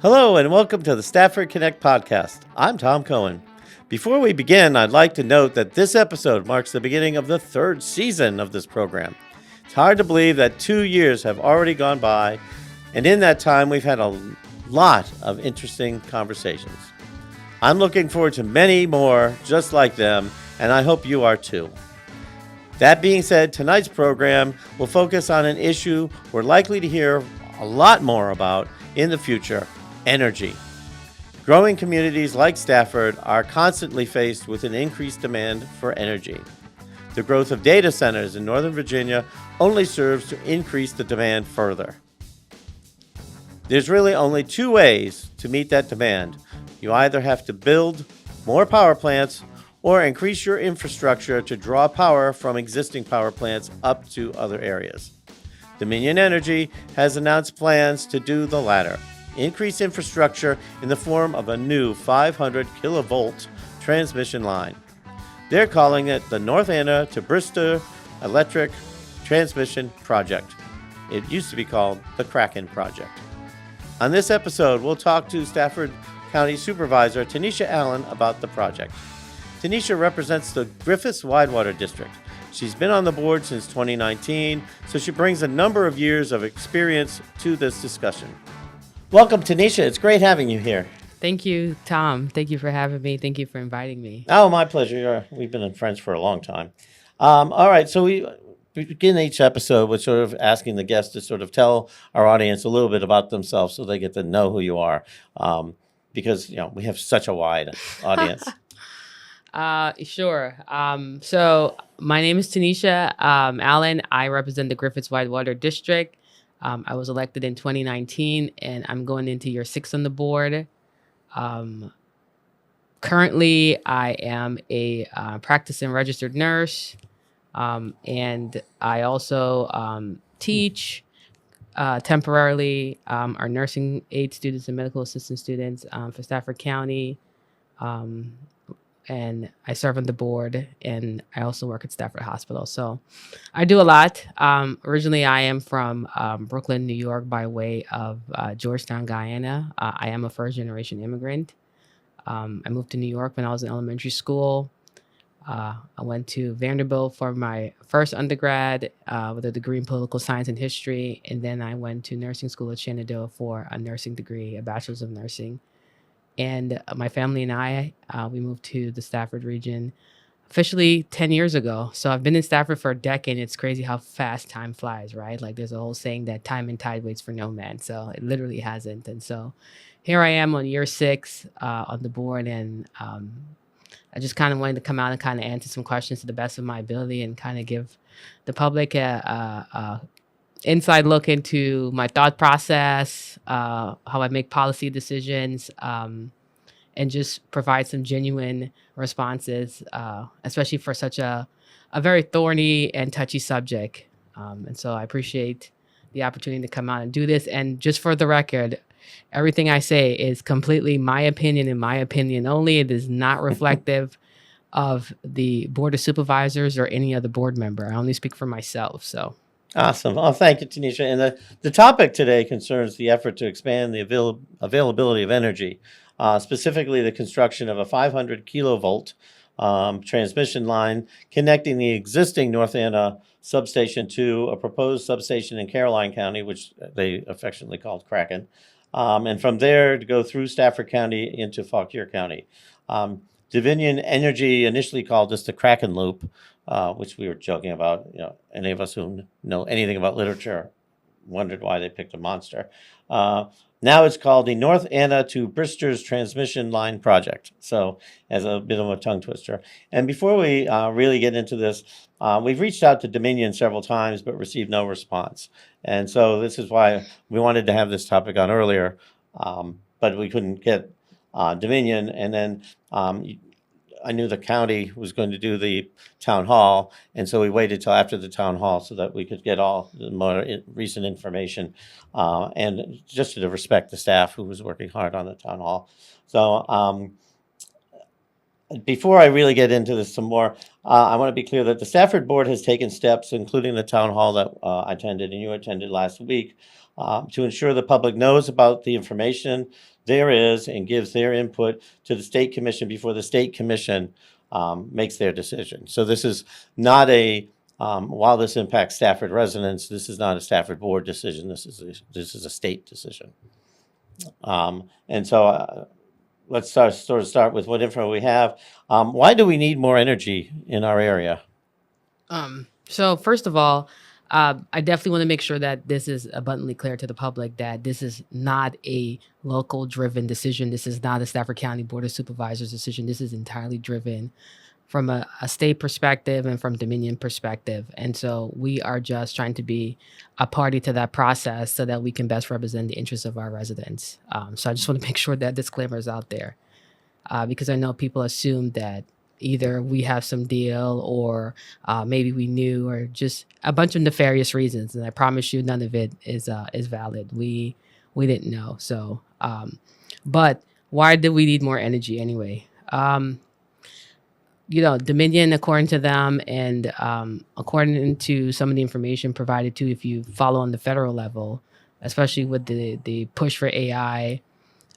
Hello and welcome to the Stafford Connect podcast. I'm Tom Cohen. Before we begin, I'd like to note that this episode marks the beginning of the third season of this program. It's hard to believe that 2 years have already gone by, and in that time we've had a lot of interesting conversations. I'm looking forward to many more just like them, and I hope you are too. That being said, tonight's program will focus on an issue we're likely to hear a lot more about in the future: energy. Growing communities like Stafford are constantly faced with an increased demand for energy. The growth of data centers in Northern Virginia only serves to increase the demand further. There's really only two ways to meet that demand. You either have to build more power plants or increase your infrastructure to draw power from existing power plants up to other areas. Dominion Energy has announced plans to do the latter: increase infrastructure in the form of a new 500 kilovolt transmission line. They're calling it the North Anna to Bristers Electric Transmission Project. It used to be called the Kraken Project. On this episode, we'll talk to Stafford County Supervisor Tinesha Allen about the project. Tinesha represents the Griffis-Widewater district. She's been on the board since 2019, so she brings a number of years of experience to this discussion. Welcome, Tinesha. It's great having you here. Thank you, Tom. Thank you for having me. Thank you for inviting me. Oh, my pleasure. We've been friends for a long time. All right, so we begin each episode with sort of asking the guests to sort of tell our audience a little bit about themselves so they get to know who you are, because we have such a wide audience. Sure. So my name is Tinesha Allen. I represent the Griffis-Widewater district. I was elected in 2019, and I'm going into year 6 on the board. Currently, I am a practicing registered nurse, and I also teach temporarily our nursing aid students and medical assistant students for Stafford County. And I serve on the board, and I also work at Stafford Hospital. So I do a lot. Originally, I am from Brooklyn, New York, by way of Georgetown, Guyana. I am a first-generation immigrant. I moved to New York when I was in elementary school. I went to Vanderbilt for my first undergrad with a degree in political science and history, and then I went to nursing school at Shenandoah for a nursing degree, a bachelor's of nursing. And my family and I, we moved to the Stafford region officially 10 years ago. So I've been in Stafford for a decade. It's crazy how fast time flies, right? Like there's a whole saying that time and tide waits for no man. So it literally hasn't. And so here I am on year 6 on the board. And I just kind of wanted to come out and kind of answer some questions to the best of my ability and kind of give the public a inside look into my thought process, how I make policy decisions, and just provide some genuine responses, especially for such a very thorny and touchy subject. And so I appreciate the opportunity to come out and do this. And just for the record, everything I say is completely my opinion and my opinion only. It is not reflective of the Board of Supervisors or any other board member. I only speak for myself, so. Awesome. Oh, thank you, Tanisha. And the topic today concerns the effort to expand the availability of energy, specifically the construction of a 500 kilovolt transmission line connecting the existing North Anna substation to a proposed substation in Caroline County, which they affectionately called Kraken, and from there to go through Stafford County into Fauquier County. Dominion Energy initially called this the Kraken Loop, which we were joking about. Any of us who know anything about literature wondered why they picked a monster. Now it's called the North Anna to Bristers Transmission Line Project. So as a bit of a tongue twister. And before we really get into this, we've reached out to Dominion several times but received no response. And so this is why we wanted to have this topic on earlier, but we couldn't get Dominion. And then I knew the county was going to do the town hall, and so we waited till after the town hall so that we could get all the more recent information, and just to respect the staff who was working hard on the town hall. So Before I really get into this some more, I want to be clear that the Stafford board has taken steps, including the town hall that I attended and you attended last week, to ensure the public knows about the information there is and gives their input to the state commission before the state commission makes their decision. So this is not while this impacts Stafford residents, this is not a Stafford board decision. This is a state decision. And so let's start with what info we have. Why do we need more energy in our area? So first of all, I definitely want to make sure that this is abundantly clear to the public that this is not a local driven decision. This is not a Stafford County Board of Supervisors decision. This is entirely driven from a state perspective and from Dominion perspective. And so we are just trying to be a party to that process so that we can best represent the interests of our residents. So I just want to make sure that disclaimer is out there because I know people assume that either we have some deal or maybe we knew or just a bunch of nefarious reasons. And I promise you none of it is valid. We didn't know. So, but why do we need more energy anyway? Dominion, according to them, and according to some of the information provided too, if you follow on the federal level, especially with the push for AI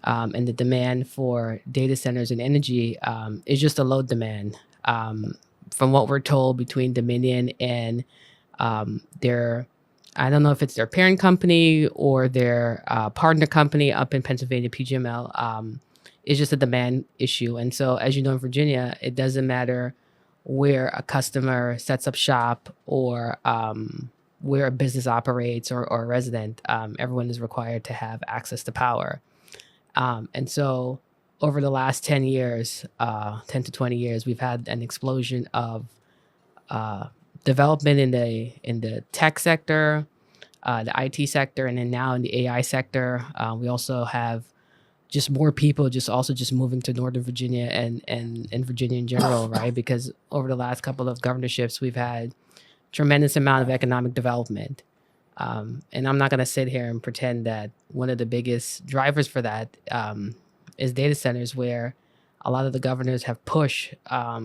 and the demand for data centers and energy, is just a low demand. From what we're told, between Dominion and their, I don't know if it's their parent company or their partner company up in Pennsylvania, PGML, it's just a demand issue. And so, as you know, in Virginia, it doesn't matter where a customer sets up shop or where a business operates or a resident, everyone is required to have access to power. And so over the last 10 years, 10 to 20 years, we've had an explosion of development in the tech sector, the IT sector, and then now in the AI sector. We also have just more people just moving to Northern Virginia and Virginia in general, right? Because over the last couple of governorships, we've had tremendous amount of economic development. And I'm not going to sit here and pretend that one of the biggest drivers for that is data centers, where a lot of the governors have pushed that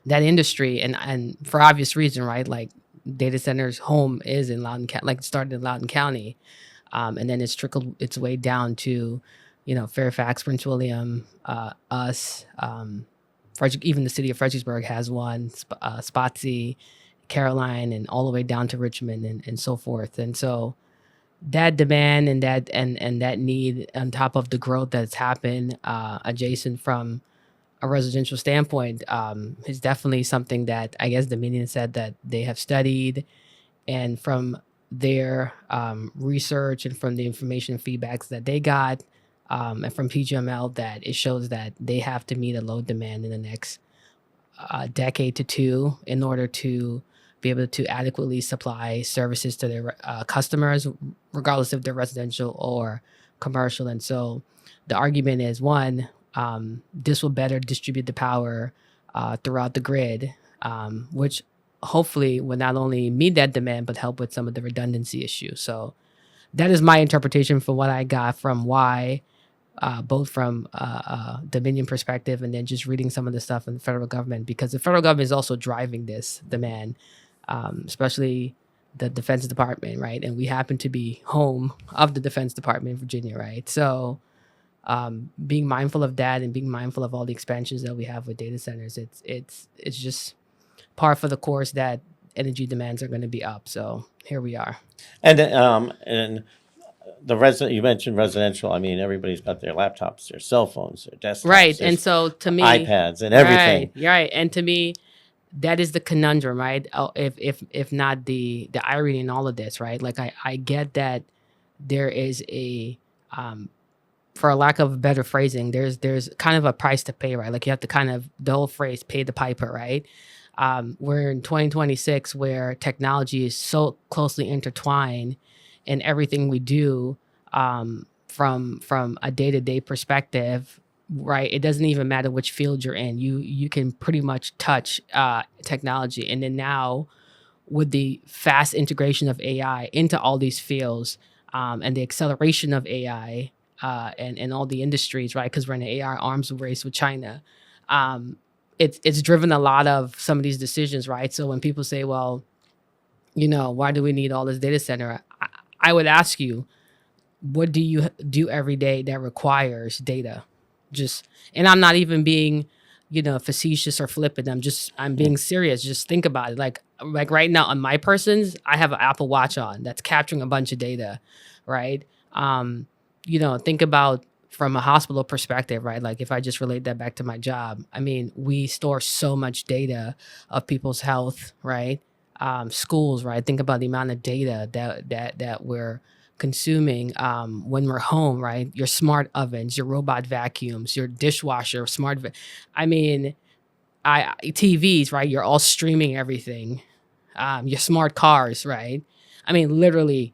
industry, and for obvious reason, right? Like data centers' home is in Loudoun County, like it started in Loudoun County. And then it's trickled its way down to, Fairfax, Prince William, us, even the city of Fredericksburg has one, Spotsy, Caroline, and all the way down to Richmond and so forth. And so that demand and that need, on top of the growth that's happened adjacent from a residential standpoint, is definitely something that I guess Dominion said that they have studied, and from their research and from the information and feedbacks that they got, and from PGML, that it shows that they have to meet a low demand in the next decade to two in order to be able to adequately supply services to their customers, regardless if they're residential or commercial. And so the argument is, one, this will better distribute the power throughout the grid, which hopefully will not only meet that demand, but help with some of the redundancy issues. So that is my interpretation for what I got from why, both from a Dominion perspective and then just reading some of the stuff in the federal government, because the federal government is also driving this demand, especially the Defense Department, right? And we happen to be home of the Defense Department in Virginia, right? So being mindful of that and being mindful of all the expansions that we have with data centers, it's just par for the course that energy demands are going to be up. So here we are. And you mentioned residential. I mean, everybody's got their laptops, their cell phones, their desktops, right? And so to me, iPads and everything. Right. And to me, that is the conundrum, right? If not the irony in all of this, right? Like I get that there is a for a lack of better phrasing, there's kind of a price to pay, right? Like you have to kind of, the old phrase, pay the piper, right? We're in 2026 where technology is so closely intertwined in everything we do, from a day-to-day perspective, right? It doesn't even matter which field you're in. You can pretty much touch technology. And then now with the fast integration of AI into all these fields, and the acceleration of AI, and all the industries, right? Because we're in an AI arms race with China. Um, it's driven a lot of some of these decisions, right? So when people say, well, why do we need all this data center? I would ask you, what do you do every day that requires data? Just, and I'm not even being, facetious or flippant. I'm being serious. Just think about it. Like right now on my persons, I have an Apple Watch on that's capturing a bunch of data, right? Um, think about from a hospital perspective, right? Like if I just relate that back to my job, I mean, we store so much data of people's health, right? Schools, right? Think about the amount of data that we're consuming when we're home, right? Your smart ovens, your robot vacuums, your dishwasher, I mean, TVs, right? You're all streaming everything. Your smart cars, right? I mean, literally,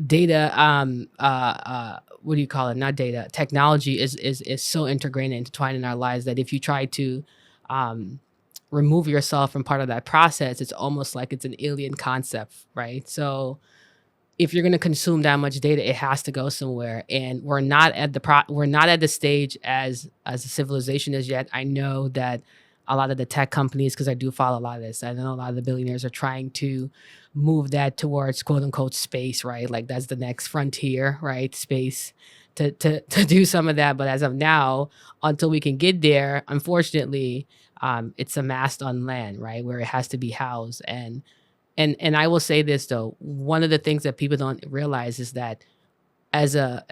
data. What do you call it? Not data. Technology is so integrated and intertwined in our lives that if you try to remove yourself from part of that process, it's almost like it's an alien concept, right? So if you're going to consume that much data, it has to go somewhere, and we're not at the stage as a civilization as yet. I know that a lot of the tech companies, because I do follow a lot of this, I know a lot of the billionaires are trying to move that towards quote unquote space, right? Like that's the next frontier, right? Space to do some of that. But as of now, until we can get there, unfortunately, it's amassed on land, right, where it has to be housed. And I will say this though, one of the things that people don't realize is that as a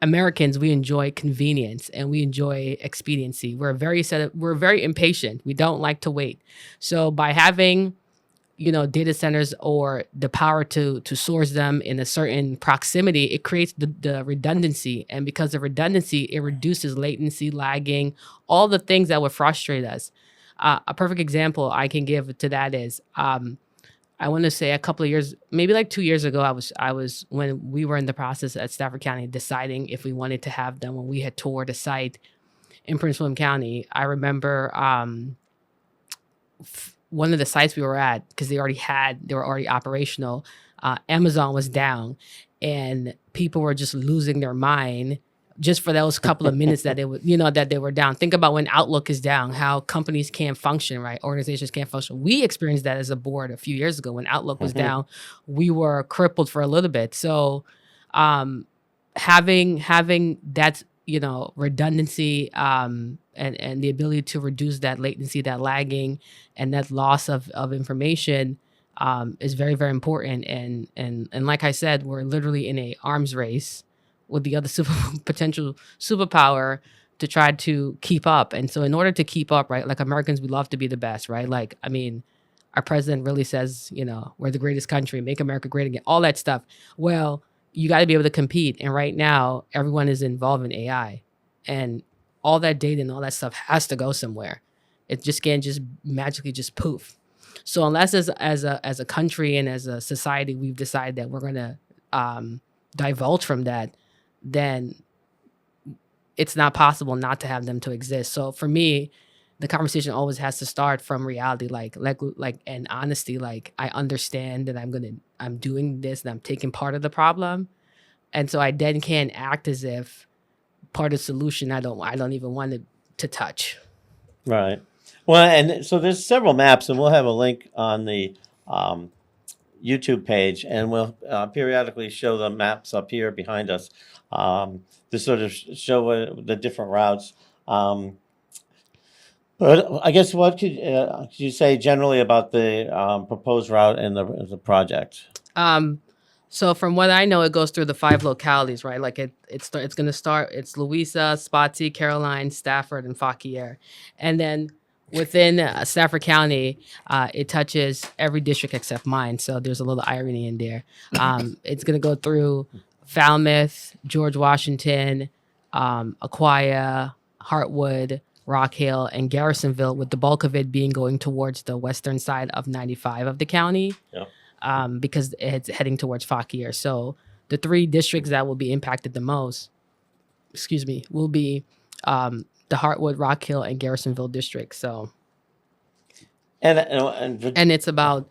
Americans, we enjoy convenience and we enjoy expediency. We're very impatient. We don't like to wait. So by having data centers or the power to source them in a certain proximity, it creates the redundancy. And because of redundancy, it reduces latency, lagging, all the things that would frustrate us. A perfect example I can give to that is I want to say a couple of years, maybe like 2 years ago, I was when we were in the process at Stafford County deciding if we wanted to have them when we had toured a site in Prince William County. I remember one of the sites we were at, because they were already operational. Amazon was down, and people were just losing their mind just for those couple of minutes that they were down. Think about when Outlook is down, how companies can't function, right? Organizations can't function. We experienced that as a board a few years ago when Outlook was down. We were crippled for a little bit. So having that redundancy and the ability to reduce that latency, that lagging, and that loss of information is very, very important. And like I said, we're literally in a arms race with the other potential superpower to try to keep up. And so in order to keep up, right, like Americans, we love to be the best, right? Like, I mean, our president really says, we're the greatest country, make America great again, all that stuff. Well, you got to be able to compete. And right now, everyone is involved in AI. And all that data and all that stuff has to go somewhere. It just can't just magically just poof. So unless as a country and as a society, we've decided that we're going to divulge from that, then it's not possible not to have them to exist. So for me, the conversation always has to start from reality, like and honesty. Like I understand that I'm doing this and I'm taking part of the problem, and so I then can't act as if part of the solution I don't even want to touch. Right. Well, and so there's several maps, and we'll have a link on the YouTube page, and we'll periodically show the maps up here behind us to sort of show the different routes. But I guess what could you say generally about the proposed route and the project? So from what I know, it goes through the 5 localities, right? Like it's going to start. It's Louisa, Spotsy, Caroline, Stafford, and Fauquier, and then within Stafford County, it touches every district except mine. So there's a little irony in there. It's going to go through Falmouth, George Washington, Aquia, Hartwood, Rock Hill, and Garrisonville, with the bulk of it being going towards the western side of 95 of the county. Yeah. Because it's heading towards Fauquier. So the 3 districts that will be impacted the most, will be the Hartwood, Rock Hill, and Garrisonville districts. So, And And it's about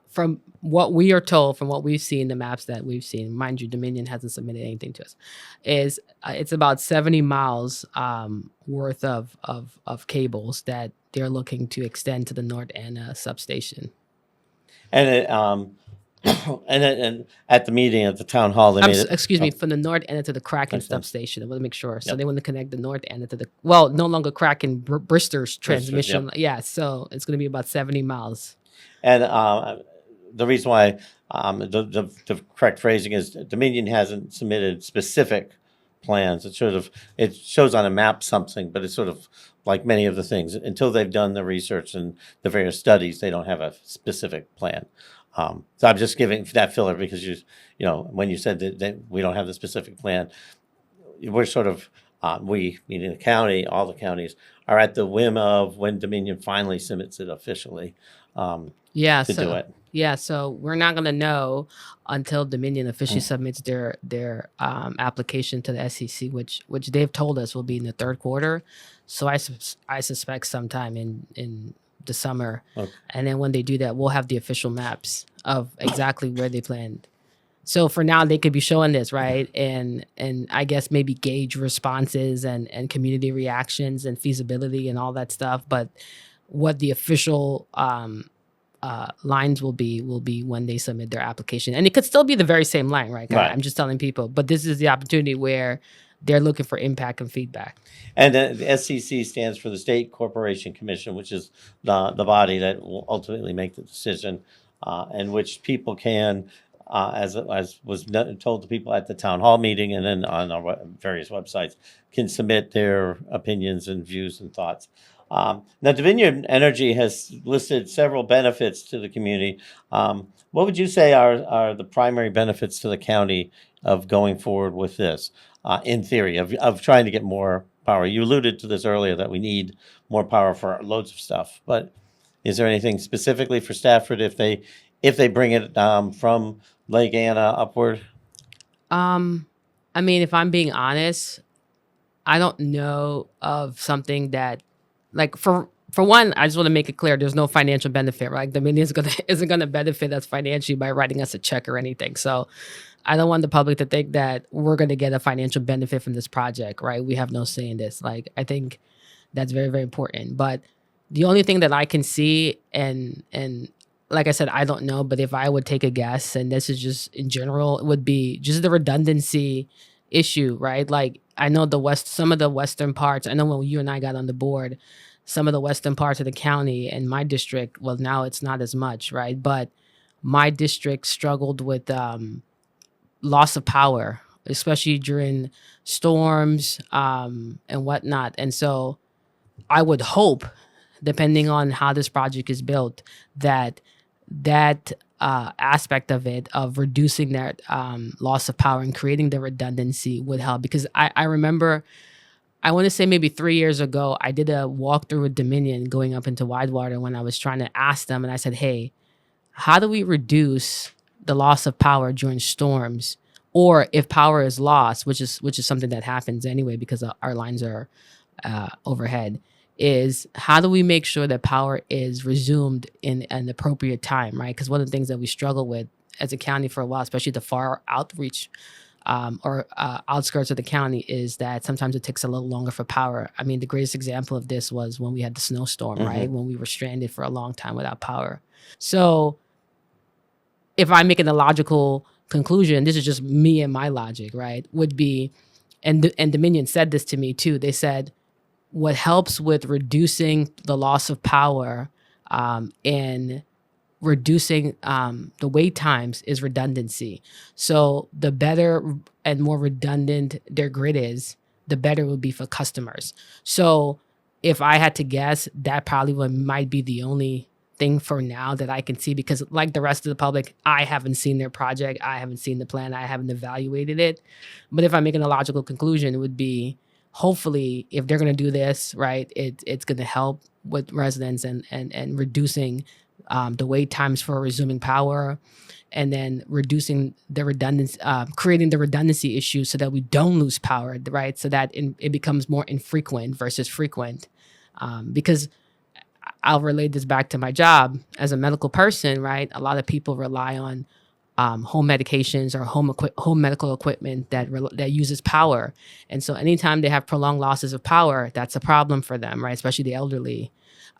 from what we are told, from what we've seen, the maps that we've seen. Mind you, Dominion hasn't submitted anything to us. Is it's about 70 miles worth of cables that they're looking to extend to the North Anna substation. and it, and at the meeting at the town hall, they made it. Excuse me, Oh, from the North Anna to the Kraken understand. substation. I want to make sure. So Yep. they want to connect the North Anna to the no longer Kraken Bristers transmission. Yep. Yeah, so it's going to be about 70 miles. And the reason why the correct phrasing is Dominion hasn't submitted specific plans. It shows on a map something, but it's sort of like many of the things until they've done the research and the various studies, they don't have a specific plan. So I'm just giving that filler because when you said that we don't have the specific plan, we're sort of we, meaning the county, all the counties, are at the whim of when Dominion finally submits it officially Yeah, to do it. yeah, so we're not gonna know until Dominion officially submits their application to the SEC, which they've told us will be in the third quarter. So I suspect sometime in the summer, Okay. and then when they do that, we'll have the official maps of exactly where they planned. So for now, they could be showing this, right, and I guess maybe gauge responses and community reactions and feasibility and all that stuff. But what the official lines will be when they submit their application, and it could still be the very same line, right? Right. I'm just telling people, but this is the opportunity where they're looking for impact and feedback. And the SEC stands for the State Corporation Commission, which is the body that will ultimately make the decision, and which people can, as was told to people at the town hall meeting and then on our various websites, can submit their opinions and views and thoughts. Now, Dominion Energy has listed several benefits to the community. What would you say are the primary benefits to the county of going forward with this, in theory, of trying to get more power? You alluded to this earlier, that we need more power for loads of stuff, but is there anything specifically for Stafford if they bring it from Lake Anna upward? I mean, if I'm being honest, I don't know of something that, like, for one, I just want to make it clear, there's no financial benefit, right? Dominion isn't gonna benefit us financially by writing us a check or anything. So I don't want the public to think that we're gonna get a financial benefit from this project, right? We have no say in this. Like, I think that's very, very important. But the only thing that I can see, and like I said, I don't know, but if I would take a guess, and this is just in general, it would be just the redundancy issue, right? Like, I know some of the western parts, I know when you and I got on the board, some of the western parts of the county and my district, well, now it's not as much, right? But my district struggled with loss of power, especially during storms and whatnot. And so I would hope, depending on how this project is built, that aspect of it, of reducing that loss of power and creating the redundancy, would help. Because I remember, I want to say maybe 3 years ago, I did a walkthrough with Dominion going up into Widewater when I was trying to ask them, and I said, hey, how do we reduce the loss of power during storms? Or if power is lost, which is something that happens anyway because our lines are overhead, is how do we make sure that power is resumed in an appropriate time, right? Because one of the things that we struggle with as a county for a while, especially the far outreach or outskirts of the county, is that sometimes it takes a little longer for power. I mean, the greatest example of this was when we had the snowstorm, right? When we were stranded for a long time without power. So if I'm making a logical conclusion, this is just me and my logic, right? Would be, and Dominion said this to me too. They said, what helps with reducing the loss of power and reducing the wait times is redundancy. So the better and more redundant their grid is, the better it would be for customers. So if I had to guess, that probably might be the only thing for now that I can see, because like the rest of the public, I haven't seen their project, I haven't seen the plan, I haven't evaluated it. But if I'm making a logical conclusion, it would be, hopefully, if they're going to do this, right, it's going to help with residents and reducing the wait times for resuming power, and then reducing the redundancy, creating the redundancy issue so that we don't lose power, right? So that it becomes more infrequent versus frequent. Because I'll relate this back to my job as a medical person, right? A lot of people rely on home medications or home medical equipment that uses power, and so anytime they have prolonged losses of power, that's a problem for them, right? Especially the elderly,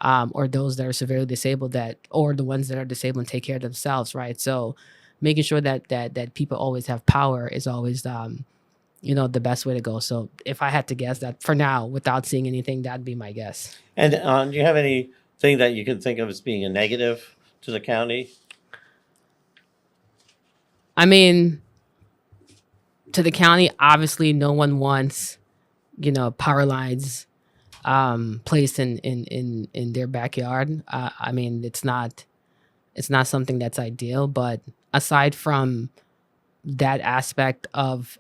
or those that are severely disabled, or the ones that are disabled and take care of themselves, right? So making sure that people always have power is always the best way to go. So if I had to guess, that for now, without seeing anything, that'd be my guess. And do you have anything that you can think of as being a negative to the county? I mean, to the county, obviously, no one wants power lines placed in their backyard. I mean, it's not something that's ideal. But aside from that aspect of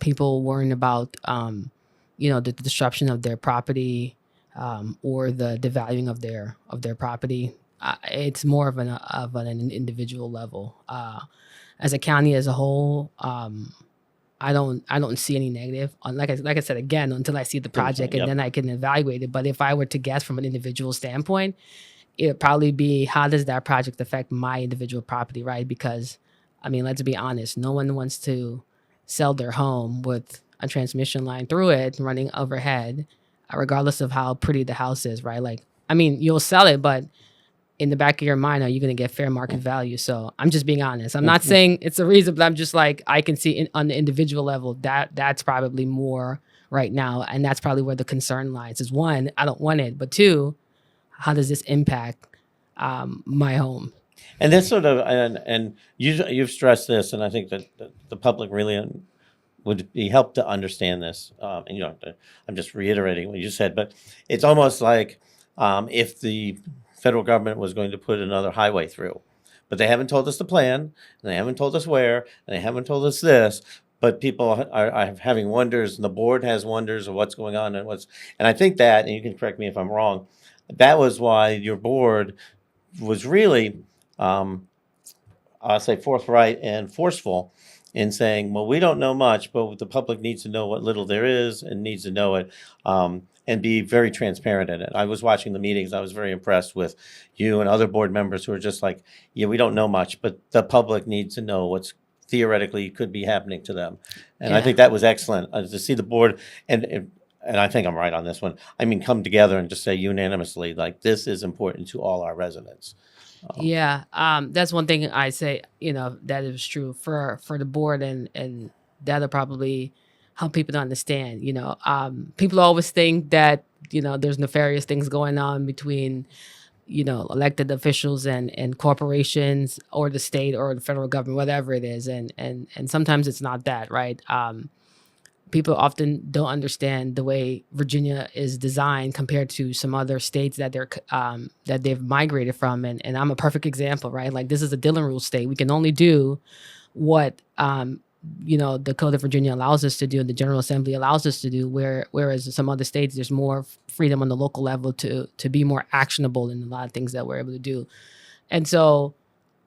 people worrying about the disruption of their property, or the devaluing of their property, it's more of an individual level. As a county as a whole, I don't see any negative. Like I said again, until I see the project, and Yep. then I can evaluate it. But if I were to guess from an individual standpoint, it would probably be, how does that project affect my individual property, right? Because I mean, let's be honest, no one wants to sell their home with a transmission line through it running overhead, regardless of how pretty the house is, right? Like, I mean, you'll sell it, but in the back of your mind, are you going to get fair market value? So I'm just being honest. I'm not saying it's a reason, but I'm just like, I can see on the individual level that's probably more right now, and that's probably where the concern lies. Is one, I don't want it, but two, how does this impact my home? And this sort of, and you've stressed this, and I think that the public really would be helped to understand this. And you don't have to, I'm just reiterating what you said, but it's almost like if the federal government was going to put another highway through, but they haven't told us the plan, and they haven't told us where, and they haven't told us this. But people are having wonders, and the board has wonders of what's going on and I think that, and you can correct me if I'm wrong, that was why your board was really, I'll say, forthright and forceful in saying, well, we don't know much, but the public needs to know what little there is and needs to know it, and be very transparent in it. I was watching the meetings. I was very impressed with you and other board members who are just like, yeah, we don't know much, but the public needs to know what's theoretically could be happening to them. And I Yeah. think that was excellent to see the board, and I think I'm right on this one. I mean, come together and just say unanimously, like, this is important to all our residents. Yeah, that's one thing I say, that is true for the board, and that'll probably help people to understand. People always think that there's nefarious things going on between elected officials and corporations, or the state or the federal government, whatever it is, and sometimes it's not that, right? People often don't understand the way Virginia is designed compared to some other states that they've migrated from, and I'm a perfect example, right? Like, this is a Dillon Rule state. We can only do what the Code of Virginia allows us to do, and the General Assembly allows us to do. Whereas some other states, there's more freedom on the local level to be more actionable in a lot of things that we're able to do. And so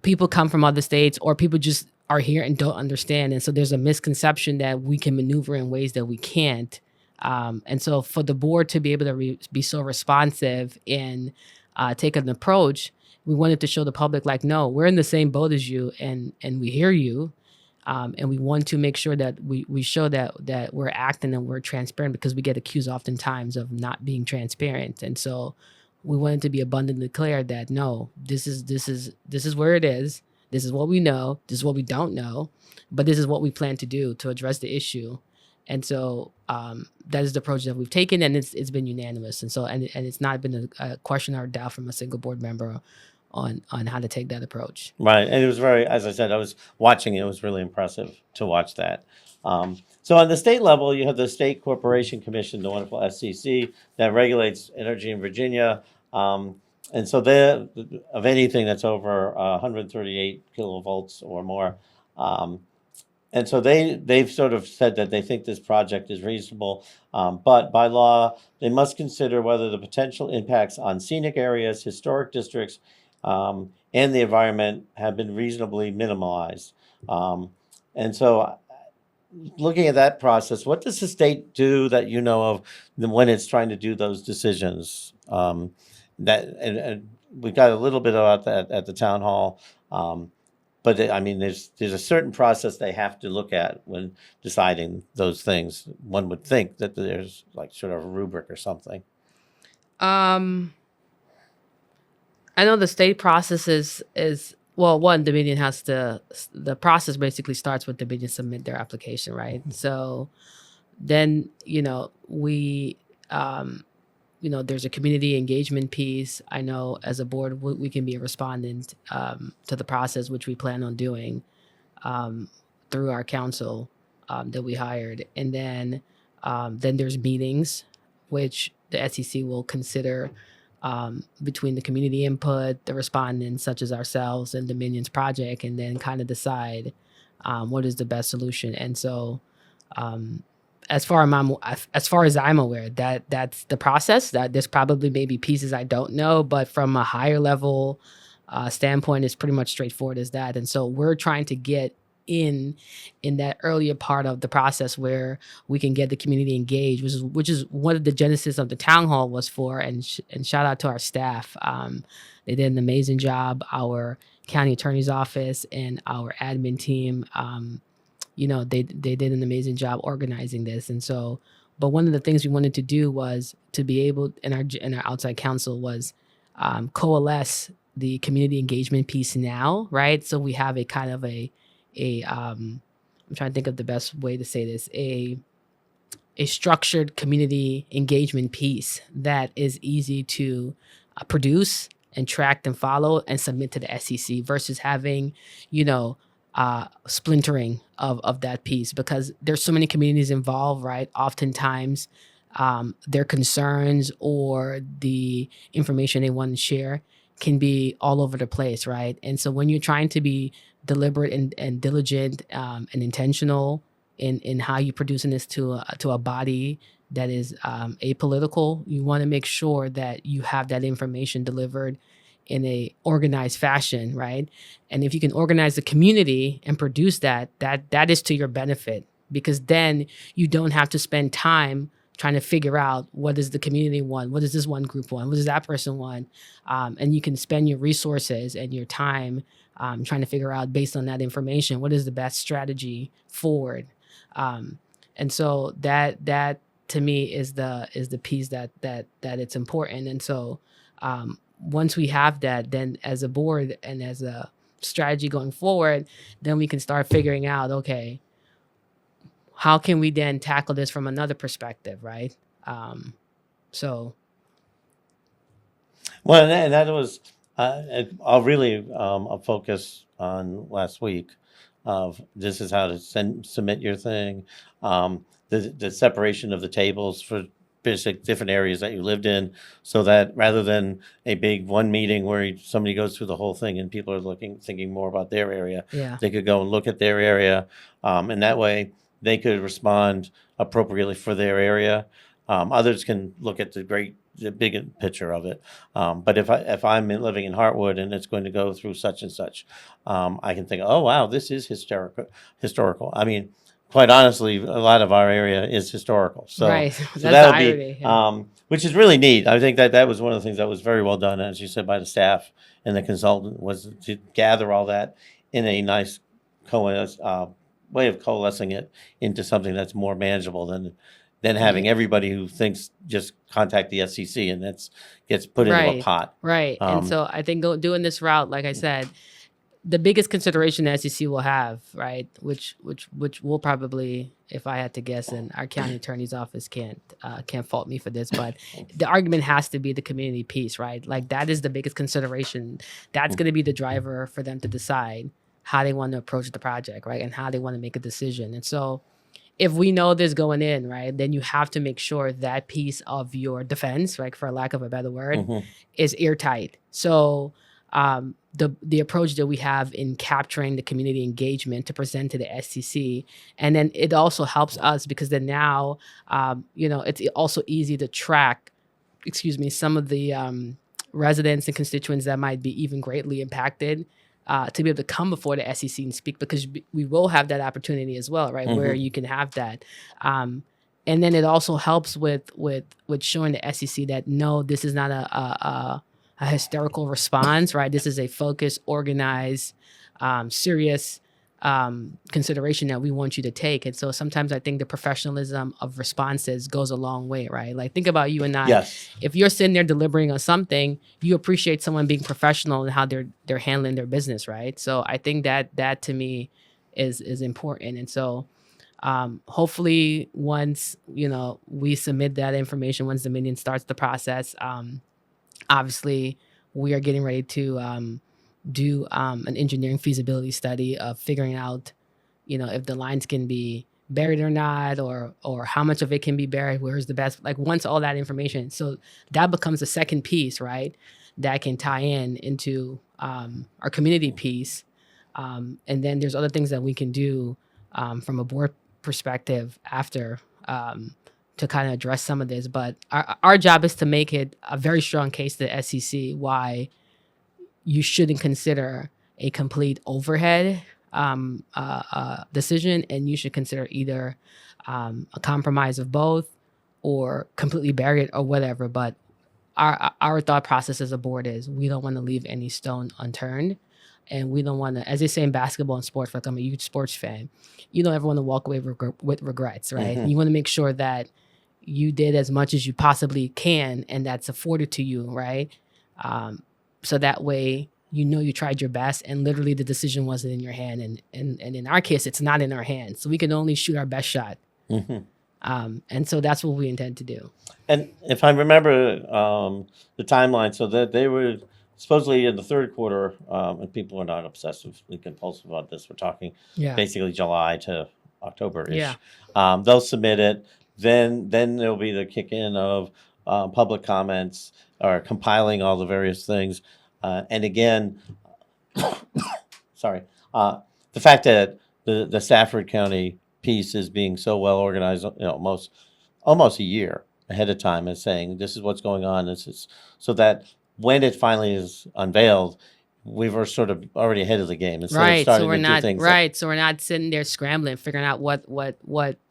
people come from other states, or people just are here and don't understand. And so there's a misconception that we can maneuver in ways that we can't. And so for the board to be able to be so responsive and take an approach, we wanted to show the public, like, no, we're in the same boat as you, and we hear you. And we want to make sure that we show that we're acting and we're transparent, because we get accused oftentimes of not being transparent. And so we wanted to be abundantly clear that, no, this is where it is. This is what we know. This is what we don't know. But this is what we plan to do to address the issue. And so that is the approach that we've taken, and it's been unanimous. And so and it's not been a question or doubt from a single board member on how to take that approach. Right, and it was very, as I said, I was watching it. It was really impressive to watch that. So on the state level, you have the State Corporation Commission, the wonderful SCC, that regulates energy in Virginia. And so they, of anything that's over 138 kilovolts or more. And so they've sort of said that they think this project is reasonable, but by law, they must consider whether the potential impacts on scenic areas, historic districts, and the environment have been reasonably minimalized. And so looking at that process, what does the state do that you know of when it's trying to do those decisions? and we got a little bit about that at the town hall. But I mean, there's a certain process they have to look at when deciding those things. One would think that there's like sort of a rubric or something. Um, I know the state process is well, one, Dominion has to, the process basically starts with Dominion submit their application, right? So then, there's a community engagement piece. I know as a board, we can be a respondent to the process, which we plan on doing through our council that we hired. And then there's meetings, which the SEC will consider between the community input, the respondents such as ourselves and Dominion's project, and then kind of decide what is the best solution. And so as far as I'm aware, that's the process. That there's probably maybe pieces I don't know, but from a higher level standpoint, it's pretty much straightforward as that. And so we're trying to get in that earlier part of the process where we can get the community engaged, which is what the genesis of the town hall was for. And shout out to our staff. They did an amazing job. Our county attorney's office and our admin team. They did an amazing job organizing this. And so, but one of the things we wanted to do was to be able, in our outside counsel, was coalesce the community engagement piece now, right? So we have a kind of I'm trying to think of the best way to say this, a structured community engagement piece that is easy to produce and track and follow and submit to the SEC versus having, splintering of that piece, because there's so many communities involved, right? Oftentimes their concerns or the information they want to share can be all over the place, right? And so when you're trying to be deliberate and diligent and intentional in how you're producing this to a body that is apolitical, you want to make sure that you have that information delivered in a organized fashion, right? And if you can organize the community and produce that is to your benefit, because then you don't have to spend time trying to figure out what does the community want, what does this one group want, what does that person want, and you can spend your resources and your time trying to figure out based on that information what is the best strategy forward. And so that to me is the piece that it's important. And so once we have that, then as a board and as a strategy going forward, then we can start figuring out, okay, how can we then tackle this from another perspective, right? So. Well, and that was I'll really a focus on last week of this is how to submit your thing, the separation of the tables for basic different areas that you lived in, so that rather than a big one meeting where somebody goes through the whole thing and people are thinking more about their area, they could go and look at their area, and that way they could respond appropriately for their area. Others can look at the big picture of it. But if I'm living in Hartwood and it's going to go through such and such, I can think, oh wow, this is historical. I mean, quite honestly, a lot of our area is historical. So, right. so That's that'll the irony, be, which is really neat. I think that was one of the things that was very well done, as you said, by the staff and the consultant, was to gather all that in a nice way of coalescing it into something that's more manageable than having everybody who thinks just contact the SEC and that gets put into a pot. Right. And so I think doing this route, like I said, the biggest consideration the SEC will have, right, which will probably, if I had to guess, and our county attorney's office can't fault me for this, but the argument has to be the community piece, right? Like that is the biggest consideration. That's going to be the driver for them to decide how they want to approach the project, right, and how they want to make a decision. And so if we know this going in, right, then you have to make sure that piece of your defense, right, for lack of a better word, is airtight. So the approach that we have in capturing the community engagement to present to the SEC, and then it also helps us because then now, it's also easy to track, some of the residents and constituents that might be even greatly impacted. To be able to come before the SEC and speak, because we will have that opportunity as well, right? Where you can have that. And then it also helps with showing the SEC that no, this is not a hysterical response, right? This is a focused, organized, serious consideration that we want you to take. And so sometimes I think the professionalism of responses goes a long way, right? Like think about you and I. Yes. If you're sitting there deliberating on something, you appreciate someone being professional and how they're handling their business, right? So I think that to me is important. And so hopefully once we submit that information, once Dominion starts the process, obviously we are getting ready to do an engineering feasibility study of figuring out if the lines can be buried or not, or how much of it can be buried, where's the best, like once all that information, so that becomes the second piece, right, that can tie into our community piece, and then there's other things that we can do from a board perspective after to kind of address some of this. But our job is to make it a very strong case to the SEC why you shouldn't consider a complete overhead decision, and you should consider either a compromise of both or completely bury it or whatever. But our thought process as a board is we don't want to leave any stone unturned. And we don't want to, as they say in basketball and sports, like I'm a huge sports fan, you don't ever want to walk away with regrets, right? You want to make sure that you did as much as you possibly can and that's afforded to you, right? So that way, you tried your best and literally the decision wasn't in your hand. And in our case, it's not in our hands. So we can only shoot our best shot. And so that's what we intend to do. And if I remember the timeline, so that they were supposedly in the third quarter, and people are not obsessively compulsive about this. We're talking basically July to October-ish. Yeah. They'll submit it. Then there'll be the kick in of public comments or compiling all the various things. And again, sorry, the fact that the Stafford County piece is being so well organized, almost a year ahead of time, and saying this is what's going on. This is so that when it finally is unveiled, we were sort of already ahead of the game instead of starting to do things. Right. So we're not sitting there scrambling, figuring out what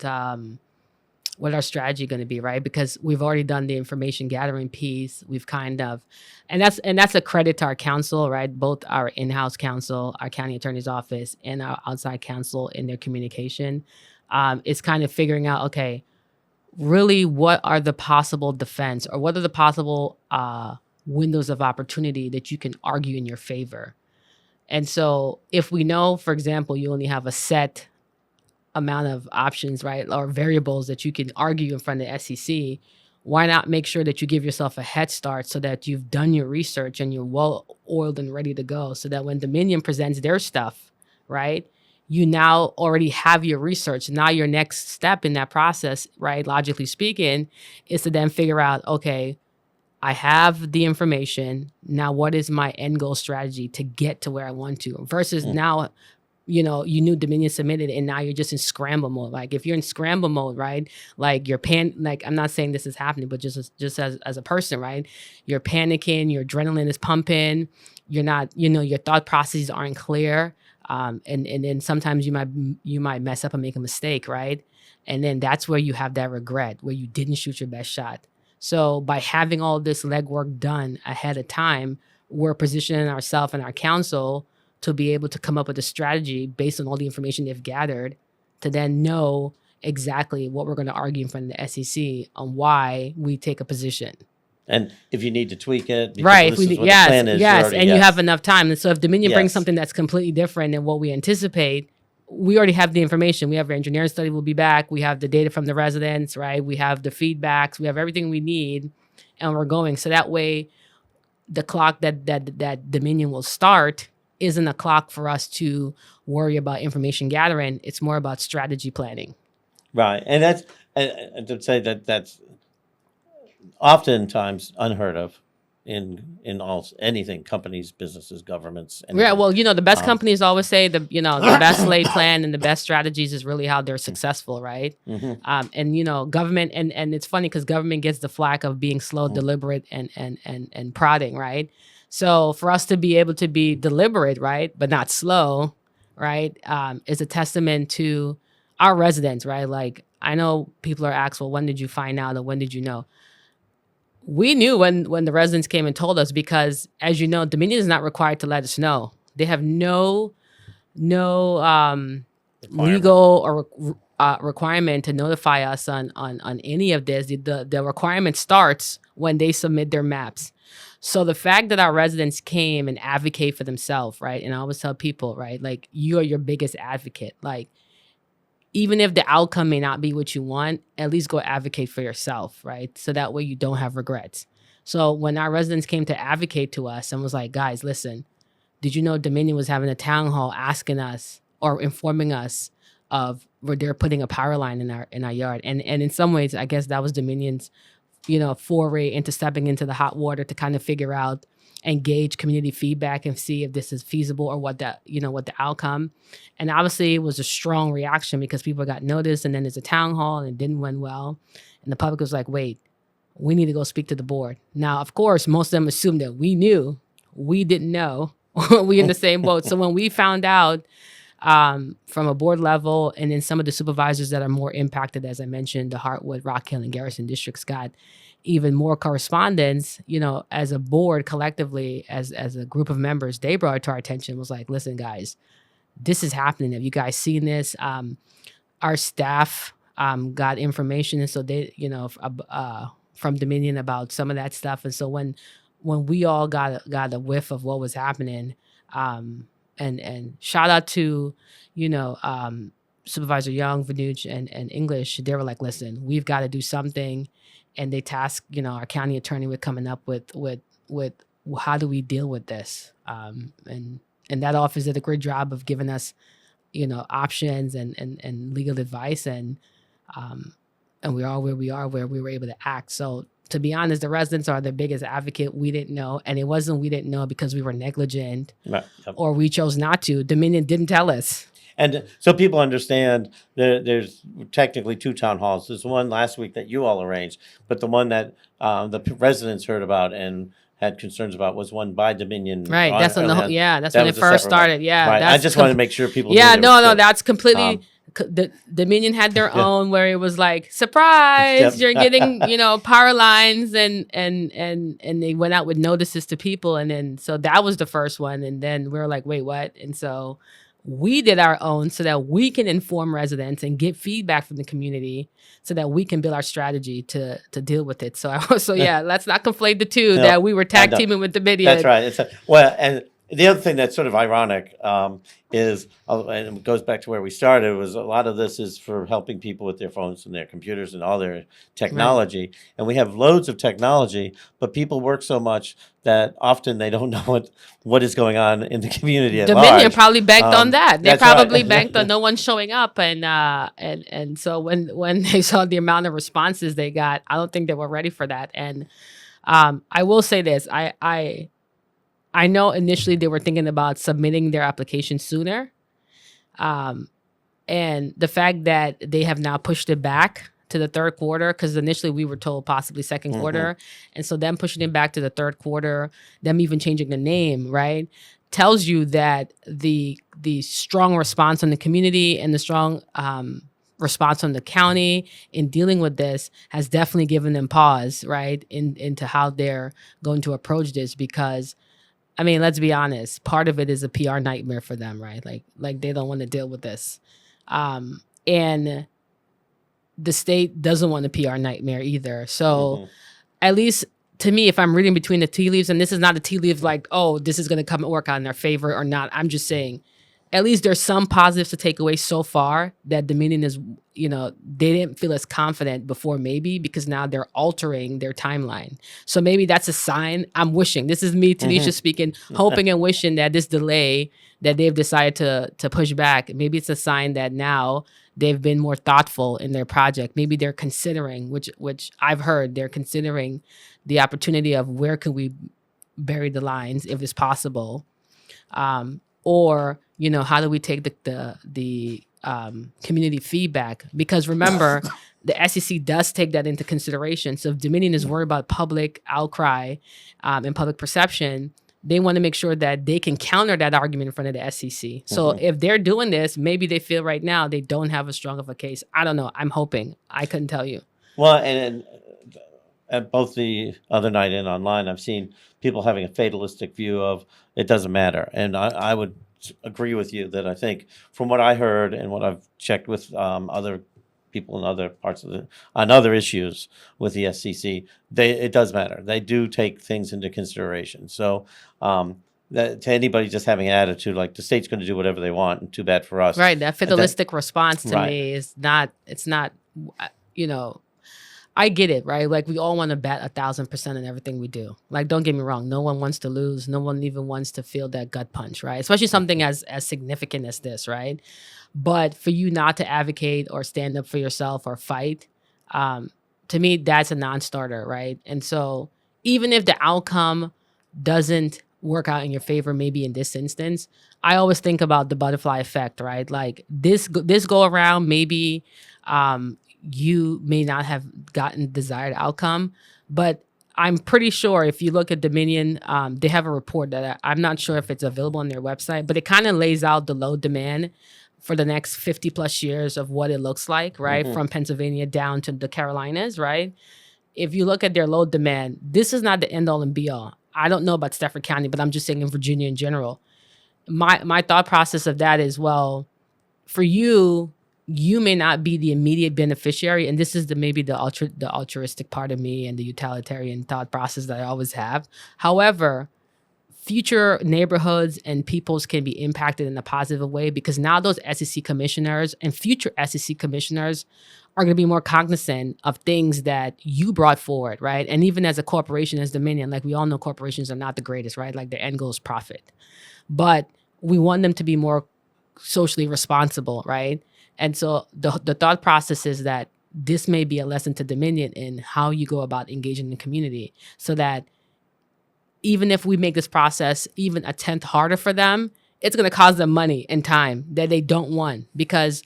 our strategy going to be, right? Because we've already done the information gathering piece. We've kind of, and that's a credit to our counsel, right? Both our in-house counsel, our county attorney's office, and our outside counsel in their communication. It's kind of figuring out, okay, really what are the possible defense or what are the possible windows of opportunity that you can argue in your favor. And so if we know, for example, you only have a set amount of options, right, or variables that you can argue in front of the SEC, why not make sure that you give yourself a head start so that you've done your research and you're well oiled and ready to go, so that when Dominion presents their stuff, right, you now already have your research. Now your next step in that process, right, logically speaking, is to then figure out, okay, I have the information. Now what is my end goal strategy to get to where I want to? Versus now, you knew Dominion submitted and now you're just in scramble mode. Like if you're in scramble mode, right? Like like I'm not saying this is happening, but just as a person, right? You're panicking, your adrenaline is pumping, you're not, your thought processes aren't clear. And then sometimes you might mess up and make a mistake, right? And then that's where you have that regret, where you didn't shoot your best shot. So by having all this legwork done ahead of time, we're positioning ourselves and our counsel to be able to come up with a strategy based on all the information they've gathered to then know exactly what we're going to argue in front of the SEC on why we take a position. And if you need to tweak it, because right? this is what the plan is, you have enough time. And so if Dominion brings something that's completely different than what we anticipate, we already have the information. We have our engineering study will be back. We have the data from the residents, right? We have the feedbacks. We have everything we need, and we're going. So that way, the clock that Dominion will start isn't a clock for us to worry about information gathering. It's more about strategy planning. Right, and that's and to say that's oftentimes unheard of in anything, companies, businesses, governments. Anything. Yeah, well, the best companies always say the best laid plan and the best strategies is really how they're successful, right? And government, and it's funny because government gets the flack of being slow, deliberate, and prodding, right? So for us to be able to be deliberate, right, but not slow, right, is a testament to our residents, right? Like I know people are asked, well, when did you find out or when did you know? we knew when the residents came and told us, because as you know, Dominion is not required to let us know. They have no legal or requirement to notify us on any of this. The requirement starts when they submit their maps. So the fact that our residents came and advocate for themselves, right? And I always tell people, right, like, you are your biggest advocate. Like, even if the outcome may not be what you want, at least go advocate for yourself, right? So that way you don't have regrets. So when our residents came to advocate to us and was like, guys, listen, did you know Dominion was having a town hall asking us or informing us of where they're putting a power line in our yard? And in some ways, I guess that was Dominion's, foray into stepping into the hot water to kind of figure out and gauge community feedback and see if this is feasible or what the outcome. And obviously it was a strong reaction because people got noticed, and then there's a town hall and it didn't went well. And the public was like, wait, we need to go speak to the board. Now, of course, most of them assumed that we knew. We didn't know. We in the same boat. So when we found out from a board level, and then some of the supervisors that are more impacted, as I mentioned, the Hartwood, Rock Hill, and Garrison districts got even more correspondence, as a board collectively, as a group of members, they brought it to our attention, was like, listen, guys, this is happening. Have you guys seen this? Our staff got information, and so they, from Dominion about some of that stuff. And so when we all got a whiff of what was happening, and shout out to, Supervisor Young, Vanuch, and English, they were like, listen, we've got to do something. And they tasked, our county attorney with coming up with how do we deal with this? And that office did a great job of giving us, options and legal advice. And we are where we are, where we were able to act. So to be honest, the residents are the biggest advocate. We didn't know. And it wasn't, we didn't know because we were negligent, Right. Yep. or we chose not to. Dominion didn't tell us. And so people understand there's technically two town halls. There's one last week that you all arranged, but the one that the residents heard about and had concerns about was one by Dominion. Right. That's when that's when it was a first separate one. started. Yeah. Right. I just wanted to make sure people. Yeah. knew there was No. two. That's completely. The Dominion had their own, where it was like, surprise, Yep. you're getting power lines, and they went out with notices to people, and then so that was the first one, and then we were like, wait, what? And so we did our own so that we can inform residents and get feedback from the community so that we can build our strategy to deal with it. So yeah, let's not conflate the two, No, that we were tag I know. teaming with Dominion. That's right. Well, and the other thing that's sort of ironic is, and it goes back to where we started, was a lot of this is for helping people with their phones and their computers and all their technology. Right. And we have loads of technology, but people work so much that often they don't know what is going on in the community at Dominion large. probably banked on that. They that's probably right. banked on no one showing up, and so when they saw the amount of responses they got, I don't think they were ready for that. And I will say this, I know initially they were thinking about submitting their application sooner. And the fact that they have now pushed it back to the third quarter, because initially we were told possibly second quarter. And so them pushing it back to the third quarter, them even changing the name, right, tells you that the strong response from the community and the strong response from the county in dealing with this has definitely given them pause, right, into how they're going to approach this. Because I mean, let's be honest, part of it is a PR nightmare for them, right? Like they don't want to deal with this. And the state doesn't want a PR nightmare either. So at least to me, if I'm reading between the tea leaves, and this is not a tea leaf like, oh, this is going to come and work out in their favor or not. I'm just saying, at least there's some positives to take away so far, that Dominion is, they didn't feel as confident before, maybe because now they're altering their timeline. So maybe that's a sign. I'm wishing, this is me, Tinesha speaking, hoping and wishing that this delay that they've decided to push back, maybe it's a sign that now they've been more thoughtful in their project. Maybe they're considering, which I've heard, they're considering the opportunity of where could we bury the lines if it's possible. Or, how do we take the community feedback? Because remember, the SEC does take that into consideration. So if Dominion is worried about public outcry and public perception, they want to make sure that they can counter that argument in front of the SEC. So if they're doing this, maybe they feel right now they don't have as strong of a case. I don't know. I'm hoping. I couldn't tell you. Well, and at both the other night and online, I've seen people having a fatalistic view of it doesn't matter. And I would agree with you that I think from what I heard and what I've checked with other people in other parts of on other issues with the SCC, it does matter. They do take things into consideration. So that to anybody just having an attitude like the state's going to do whatever they want and too bad for us. Right. That fatalistic response to Right. me is not, it's not, you know, I get it, right? Like we all want to bet 1,000% in everything we do. Like, don't get me wrong. No one wants to lose. No one even wants to feel that gut punch, right? Especially something as significant as this, right? But for you not to advocate or stand up for yourself or fight, to me, that's a non-starter, right? And so even if the outcome doesn't work out in your favor, maybe in this instance, I always think about the butterfly effect, right? Like this go around, maybe you may not have gotten the desired outcome, but I'm pretty sure if you look at Dominion, they have a report that I'm not sure if it's available on their website, but it kind of lays out the load demand for the next 50 plus years of what it looks like, right? From Pennsylvania down to the Carolinas, right? If you look at their load demand, this is not the end all and be all. I don't know about Stafford County, but I'm just saying in Virginia in general. My thought process of that is, well, for you may not be the immediate beneficiary, and this is the altruistic part of me and the utilitarian thought process that I always have. However, future neighborhoods and peoples can be impacted in a positive way because now those SEC commissioners and future SEC commissioners are going to be more cognizant of things that you brought forward, right? And even as a corporation, as Dominion, like we all know corporations are not the greatest, right? Like their end goal is profit. But we want them to be more socially responsible, right? And so the thought process is that this may be a lesson to Dominion in how you go about engaging the community so that even if we make this process even a tenth harder for them, it's going to cost them money and time that they don't want. Because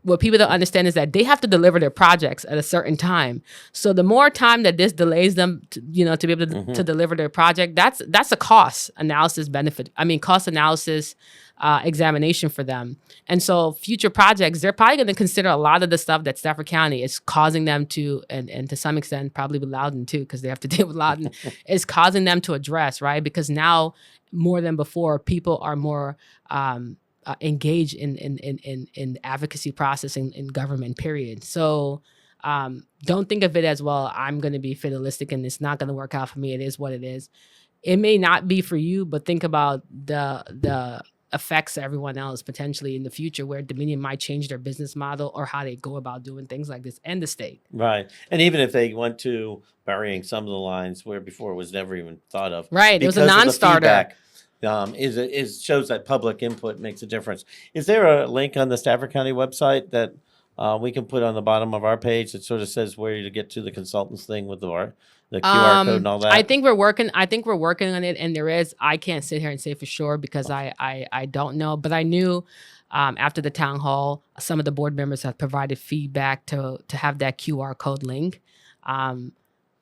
what people don't understand is that they have to deliver their projects at a certain time. So the more time that this delays them, to be able to deliver their project, that's a cost analysis examination for them. And so future projects, they're probably going to consider a lot of the stuff that Stafford County is causing them to, and to some extent probably with Loudoun too, because they have to deal with Loudoun, is causing them to address, right? Because now more than before, people are more engaged in advocacy process in government, period. So don't think of it as, well, I'm going to be fatalistic and it's not going to work out for me. It is what it is. It may not be for you, but think about the affects everyone else potentially in the future where Dominion might change their business model or how they go about doing things like this and the state. Right. And even if they went to burying some of the lines where before it was never even thought of. Right. It was a non-starter. Shows that public input makes a difference. Is there a link on the Stafford County website that we can put on the bottom of our page that sort of says where to get to the consultants thing with the QR code and all that? I think we're working on it, and there is. I can't sit here and say for sure because I don't know, but I knew after the town hall, some of the board members have provided feedback to have that QR code link.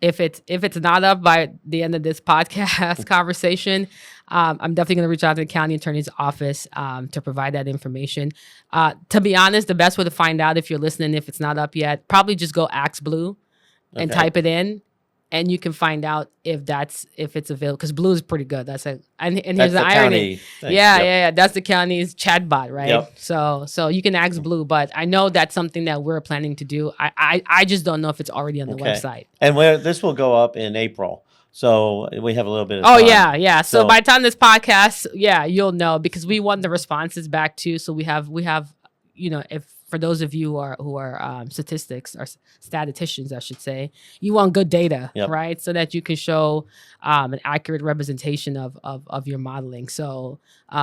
If it's not up by the end of this podcast conversation, I'm definitely going to reach out to the county attorney's office to provide that information. To be honest, the best way to find out if you're listening, if it's not up yet, probably just go Ask Blue and type it in, and you can find out if it's available. Because Blue is pretty good. And here's the irony. Yeah. That's the county's chatbot, right? Yep. So you can ask Blue, but I know that's something that we're planning to do. I just don't know if it's already on the website. And this will go up in April. So we have a little bit of time. Yeah. So by the time this podcast, you'll know because we want the responses back too. So we have, if for those of you who are statistics or statisticians, I should say, you want good data, right? So that you can show an accurate representation of your modeling. So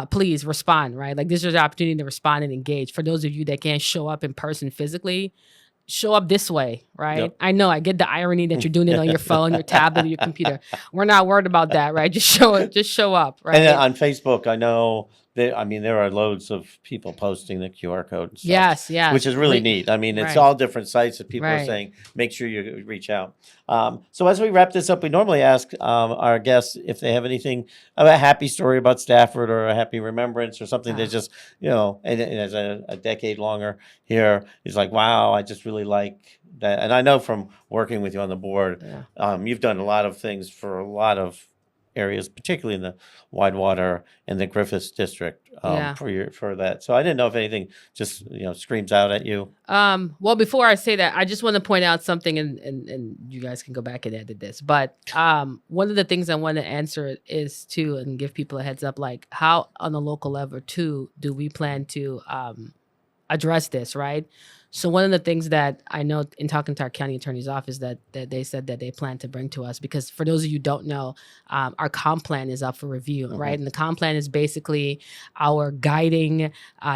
please respond, right? Like this is your opportunity to respond and engage. For those of you that can't show up in person physically, show up this way, right? Yep. I know, I get the irony that you're doing it on your phone, your tablet, or your computer. We're not worried about that, right? Just show up, right? And on Facebook, I know there are loads of people posting the QR code and stuff, Yes, which yes. is really neat. I mean, it's Right. all different sites that people are Right. saying, make sure you reach out. So as we wrap this up, we normally ask our guests if they have anything, a happy story about Stafford or a happy remembrance or something that just, and as a decade longer here, is like, wow, I just really like that. And I know from working with you on the board, you've done a lot of things for a lot of areas, particularly in the Widewater and the Griffis district, for that. So I didn't know if anything just screams out at you. Well, before I say that, I just want to point out something, and you guys can go back and edit this. But one of the things I want to answer is and give people a heads up, like how on a local level too do we plan to address this, right? So one of the things that I know in talking to our county attorney's office that they said that they plan to bring to us, because for those of you who don't know, our comp plan is up for review, right? And the comp plan is basically our guiding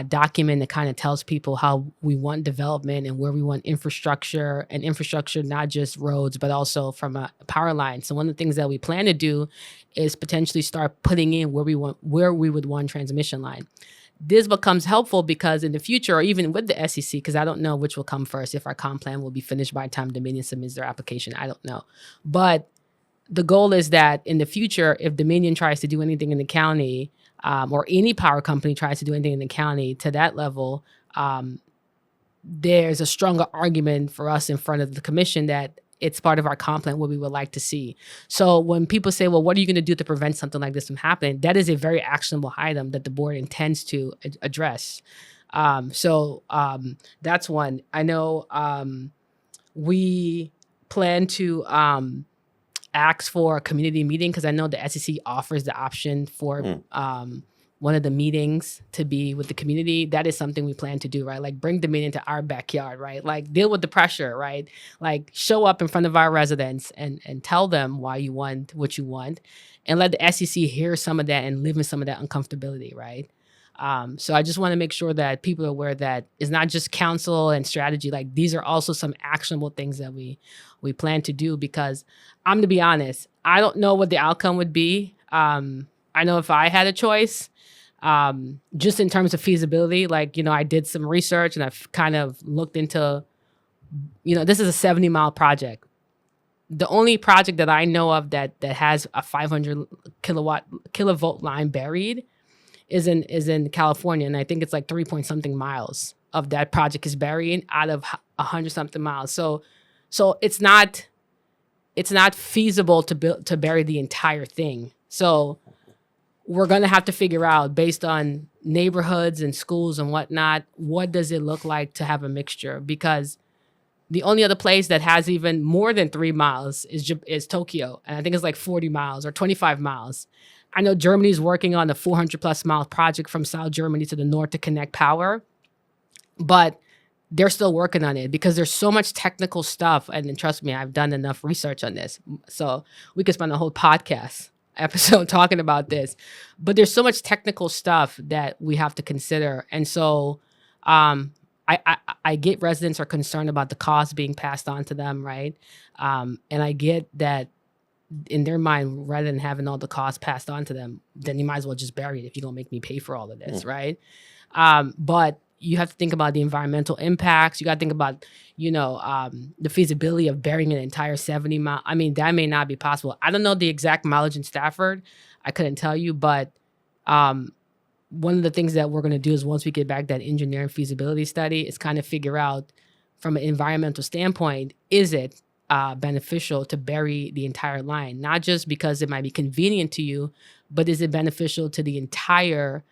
document that kind of tells people how we want development and where we want infrastructure, and infrastructure, not just roads, but also from a power line. So one of the things that we plan to do is potentially start putting in where we would want transmission line. This becomes helpful because in the future, or even with the SEC, because I don't know which will come first, if our comp plan will be finished by the time Dominion submits their application, I don't know. But the goal is that in the future, if Dominion tries to do anything in the county, or any power company tries to do anything in the county to that level, there's a stronger argument for us in front of the commission that it's part of our comp plan, what we would like to see. So when people say, well, what are you going to do to prevent something like this from happening? That is a very actionable item that the board intends to address. So that's one. I know we plan to ask for a community meeting, because I know the SEC offers the option for one of the meetings to be with the community. That is something we plan to do, right? Like bring Dominion to our backyard, right? Like deal with the pressure, right? Like show up in front of our residents and tell them why you want what you want, and let the SEC hear some of that and live in some of that uncomfortability, right? So I just want to make sure that people are aware that it's not just counsel and strategy. Like these are also some actionable things that we plan to do, because I'm going to be honest, I don't know what the outcome would be. I know if I had a choice, just in terms of feasibility, like, I did some research and I've kind of looked into, this is a 70-mile project. The only project that I know of that has a 500 kilovolt line buried is in California. And I think it's like 3-point-something miles of that project is buried out of 100-something miles. So it's not feasible to bury the entire thing. So we're going to have to figure out, based on neighborhoods and schools and whatnot, what does it look like to have a mixture? Because the only other place that has even more than 3 miles is Tokyo. And I think it's like 40 miles or 25 miles. I know Germany's working on a 400+ mile project from South Germany to the north to connect power. But they're still working on it because there's so much technical stuff. And trust me, I've done enough research on this. So we could spend a whole podcast episode talking about this, but there's so much technical stuff that we have to consider. And so I get residents are concerned about the cost being passed on to them, right? And I get that in their mind, rather than having all the costs passed on to them, then you might as well just bury it if you're gonna make me pay for all of this, right? But you have to think about the environmental impacts. You got to think about, the feasibility of burying an entire 70 mile. I mean, that may not be possible. I don't know the exact mileage in Stafford. I couldn't tell you, but one of the things that we're going to do is, once we get back that engineering feasibility study, is kind of figure out from an environmental standpoint, is it beneficial to bury the entire line? Not just because it might be convenient to you, but is it beneficial to the entire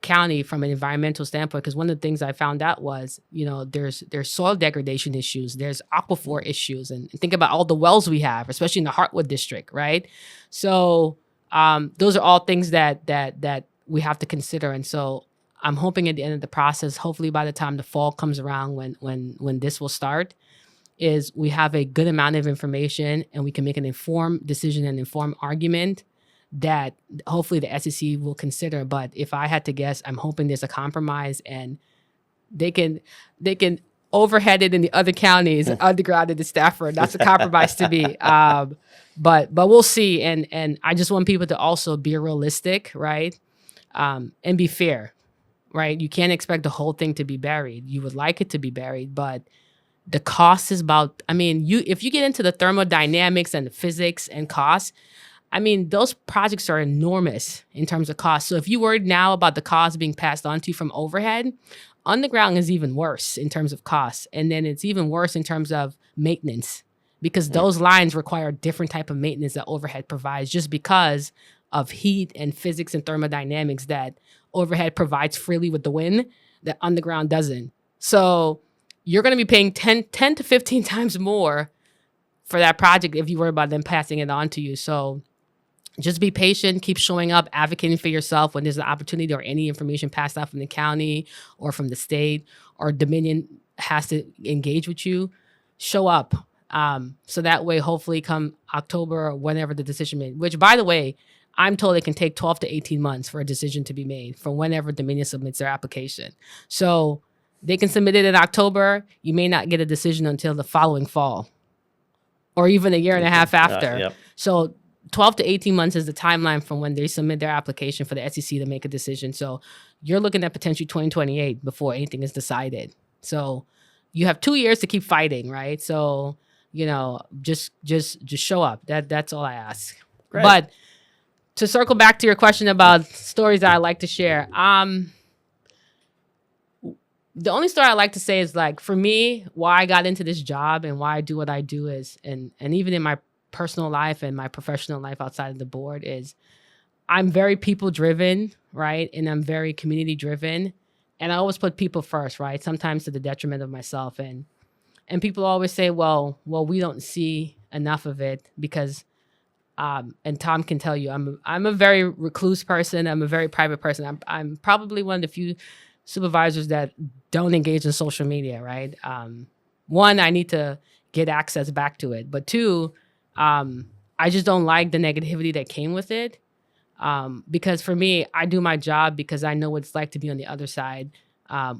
county from an environmental standpoint? Because one of the things I found out was, there's soil degradation issues, there's aquifer issues, and think about all the wells we have, especially in the Heartwood district, right? So those are all things that we have to consider. And so I'm hoping at the end of the process, hopefully by the time the fall comes around, when this will start, is we have a good amount of information and we can make an informed decision and informed argument that hopefully the SEC will consider. But if I had to guess, I'm hoping there's a compromise and they can overhead it in the other counties, underground in Stafford. That's a compromise to me. But we'll see. And I just want people to also be realistic, right? and be fair, right? You can't expect the whole thing to be buried. You would like it to be buried, but the cost is about, I mean, if you get into the thermodynamics and the physics and costs, I mean, those projects are enormous in terms of cost. So if you worried now about the cost being passed on to you from overhead, underground is even worse in terms of costs. And then it's even worse in terms of maintenance, because those lines require a different type of maintenance that overhead provides, just because of heat and physics and thermodynamics that overhead provides freely with the wind that underground doesn't. So you're going to be paying 10 to 15 times more for that project if you worry about them passing it on to you. So just be patient, keep showing up, advocating for yourself when there's an opportunity or any information passed out from the county or from the state or Dominion has to engage with you. Show up. So that way, hopefully come October or whenever the decision made, which, by the way, I'm told it can take 12 to 18 months for a decision to be made from whenever Dominion submits their application. So they can submit it in October. You may not get a decision until the following fall or even a year and a half after. Yep. So 12 to 18 months is the timeline from when they submit their application for the SEC to make a decision. So you're looking at potentially 2028 before anything is decided. So you have 2 years to keep fighting, right? So, just show up. That's all I ask. Great. But to circle back to your question about stories that I like to share, the only story I like to say is, like, for me, why I got into this job and why I do what I do is, and even in my personal life and my professional life outside of the board, is I'm very people driven, right? And I'm very community driven. And I always put people first, right? Sometimes to the detriment of myself. And people always say, well, we don't see enough of it because, and Tom can tell you, I'm a very recluse person. I'm a very private person. I'm probably one of the few supervisors that don't engage in social media, right? One, I need to get access back to it. But two, I just don't like the negativity that came with it. Because for me, I do my job because I know what it's like to be on the other side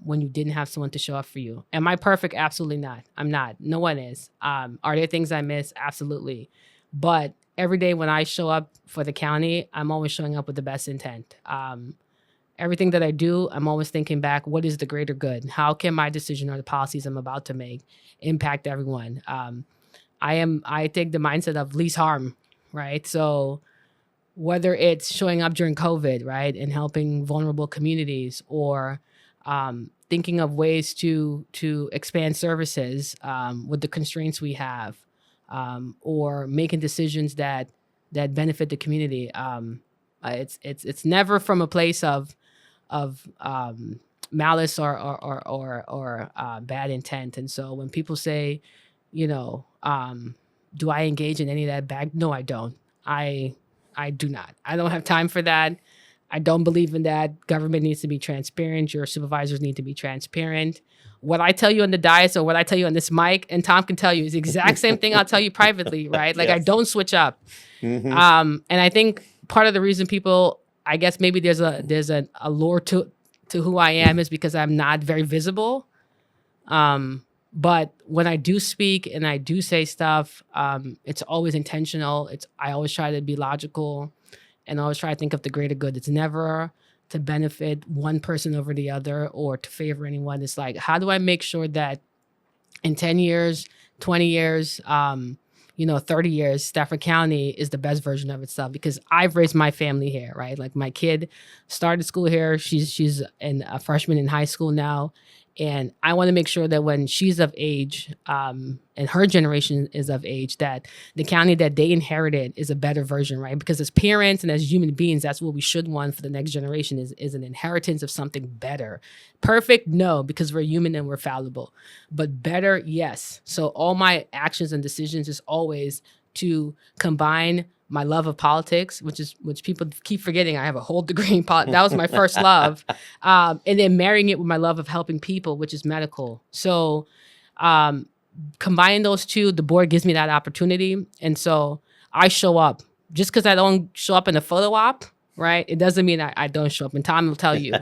when you didn't have someone to show up for you. Am I perfect? Absolutely not. I'm not. No one is. Are there things I miss? Absolutely. But every day when I show up for the county, I'm always showing up with the best intent. Everything that I do, I'm always thinking back, what is the greater good? How can my decision or the policies I'm about to make impact everyone? I take the mindset of least harm, right? So whether it's showing up during COVID, right, and helping vulnerable communities, or thinking of ways to expand services with the constraints we have, or making decisions that benefit the community. It's never from a place of malice or bad intent. And so when people say, do I engage in any of that bag? No, I don't. I do not. I don't have time for that. I don't believe in that. Government needs to be transparent. Your supervisors need to be transparent. What I tell you on the dais or what I tell you on this mic, and Tom can tell you, is the exact same thing I'll tell you privately, right? Like, yes. I don't switch up. Mm-hmm. And I think part of the reason people, I guess maybe there's a lure to who I am is because I'm not very visible. But when I do speak and I do say stuff, it's always intentional. I always try to be logical and always try to think of the greater good. It's never to benefit one person over the other or to favor anyone. It's like, how do I make sure that in 10 years, 20 years, 30 years, Stafford County is the best version of itself? Because I've raised my family here, right? Like, my kid started school here. She's a freshman in high school now. And I want to make sure that when she's of age, and her generation is of age, that the county that they inherited is a better version, right? Because as parents and as human beings, that's what we should want for the next generation is an inheritance of something better. Perfect? No, because we're human and we're fallible. But better, yes. So all my actions and decisions is always to combine my love of politics, which people keep forgetting. I have a whole degree in politics. That was my first love. And then marrying it with my love of helping people, which is medical. So combining those two, the board gives me that opportunity. And so I show up. Just because I don't show up in a photo op, right? It doesn't mean I don't show up. And Tom will tell you.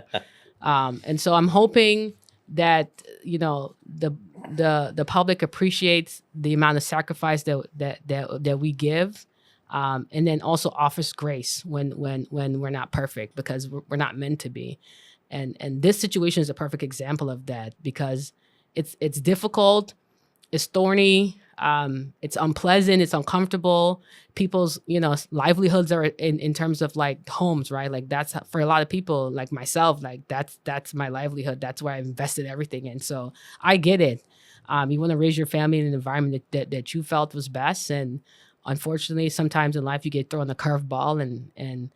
And so I'm hoping that, the public appreciates the amount of sacrifice that we give. And then also offers grace when we're not perfect, because we're not meant to be. And this situation is a perfect example of that, because it's difficult, it's thorny, it's unpleasant, it's uncomfortable. People's, livelihoods are in terms of like homes, right? Like that's for a lot of people like myself, like that's my livelihood. That's where I invested everything in. So I get it. You want to raise your family in an environment that you felt was best. And unfortunately, sometimes in life you get thrown a curveball, and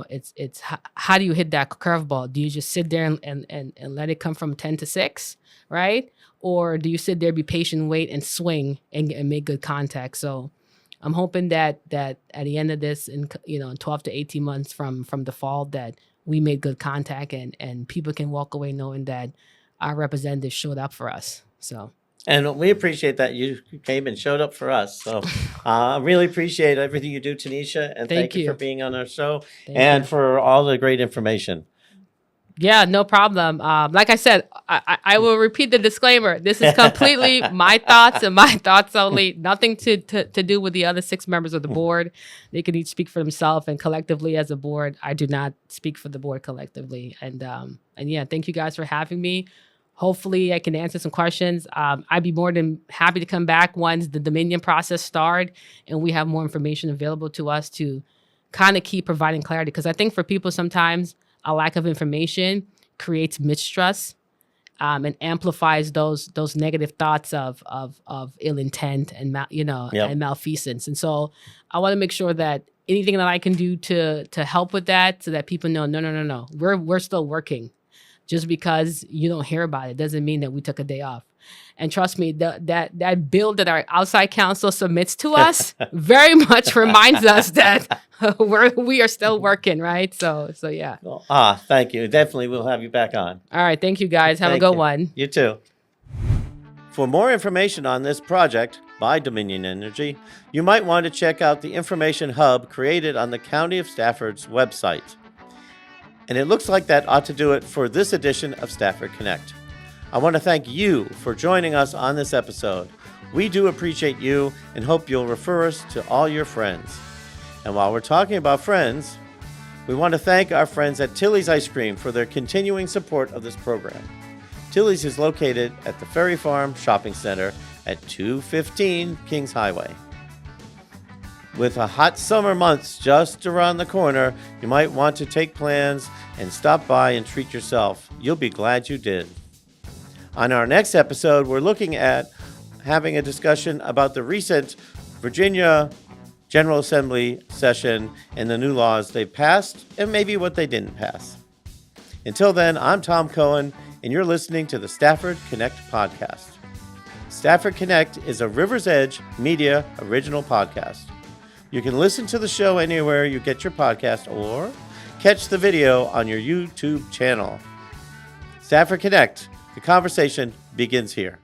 it's how do you hit that curveball? Do you just sit there and let it come from 10 to 6, right? Or do you sit there, be patient, wait, and swing and make good contact? So I'm hoping that at the end of this, in 12 to 18 months from the fall, that we made good contact, and people can walk away knowing that our representatives showed up for us. So. And we appreciate that you came and showed up for us. So I really appreciate everything you do, Tinesha. And thank you for being on our show and for all the great information. Yeah, no problem. Like I said, I will repeat the disclaimer. This is completely my thoughts and my thoughts only. Nothing to do with the other 6 members of the board. They can each speak for themselves, and collectively as a board, I do not speak for the board collectively. And yeah, thank you guys for having me. Hopefully I can answer some questions. I'd be more than happy to come back once the Dominion process started and we have more information available to us to kind of keep providing clarity. Because I think for people sometimes a lack of information creates mistrust, and amplifies those negative thoughts of ill intent and and malfeasance. And so I want to make sure that anything that I can do to help with that, so that people know, no, we're still working. Just because you don't hear about it doesn't mean that we took a day off. And trust me, that bill that our outside counsel submits to us very much reminds us that we are still working, right? So yeah. Thank you. Definitely we'll have you back on. All right. Thank you, guys. Have a good one. You too. For more information on this project by Dominion Energy, you might want to check out the information hub created on the County of Stafford's website. And it looks like that ought to do it for this edition of Stafford Connect. I want to thank you for joining us on this episode. We do appreciate you and hope you'll refer us to all your friends. And while we're talking about friends, we want to thank our friends at Tilly's Ice Cream for their continuing support of this program. Tilly's is located at the Ferry Farm Shopping Center at 215 Kings Highway. With a hot summer months just around the corner, you might want to take plans and stop by and treat yourself. You'll be glad you did. On our next episode, we're looking at having a discussion about the recent Virginia General Assembly session and the new laws they passed and maybe what they didn't pass. Until then, I'm Tom Cohen, and you're listening to the Stafford Connect podcast. Stafford Connect is a River's Edge Media original podcast. You can listen to the show anywhere you get your podcast or catch the video on your YouTube channel. Stafford Connect, the conversation begins here.